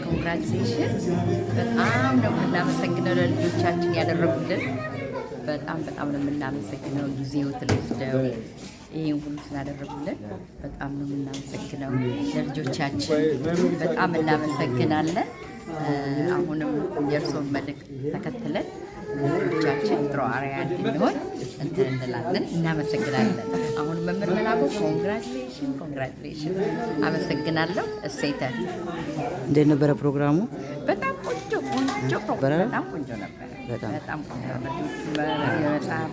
ኮንግራቹሌሽን በጣም ነው የምናመሰግነው ለልጆቻችን ያደረጉልን። በጣም ነው የምናመሰግነው ጊዜው ተወስደው ይሄን ሁሉ ስላደረጉልን በጣም ነው የምናመሰግነው ለልጆቻችን በጣም እናመሰግናለን። አሁንም የእርሶን መልእክት ተከትለን ልጆቻችን ጥሩ አርአያ እንዲሆን እንላለን። እናመሰግናለን። አሁን መምህር መላኩ ኮንግራቹሌሽን አመሰግናለሁ። እሰይተ እንዴት ነበረ ፕሮግራሙ? በጣም ቆንጆ ፕሮግራም፣ በጣም ቆንጆ ነበር። በጣም ቆንጆ መጽሐፍ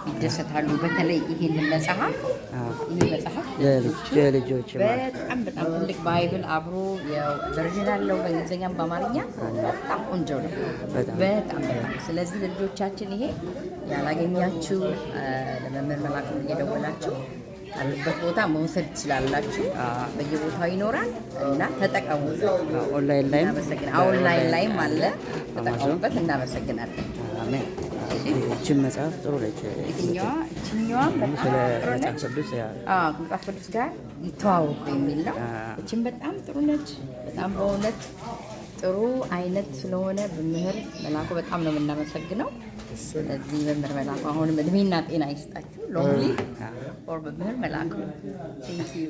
ይደሰታሉ። በተለይ ይሄንን መጽሐፍ የልጆች በጣም ትልቅ ባይብል አብሮ ቨርዥን አለው በእንግሊዝኛም በአማርኛ። በጣም ቆንጆ ነው። በጣም ስለዚህ ለልጆቻችን ይሄ ያላገኛችሁ ለመምህር መላኩ እየደወላችሁ አለበት ቦታ መውሰድ ትችላላችሁ። በየቦታው ይኖራል እና ተጠቀሙ። ኦንላይን ላይም አለ፣ ተጠቀሙበት። እናመሰግናለን። አሜን። እቺን መጽሐፍ ጥሩ ነች። እቺኛዋም ስለ መጽሐፍ ቅዱስ ከመጽሐፍ ቅዱስ ጋር ይተዋወቁ የሚል ነው። እቺን በጣም ጥሩ ነች። በጣም በእውነት ጥሩ አይነት ስለሆነ መምህር መላኩ በጣም ነው የምናመሰግነው። ስለዚህ መምህር መላኩ አሁንም እድሜና ጤና ይስጣችሁ። ሎንሊ ፎር መምህር መላኩ። ቴንክ ዩ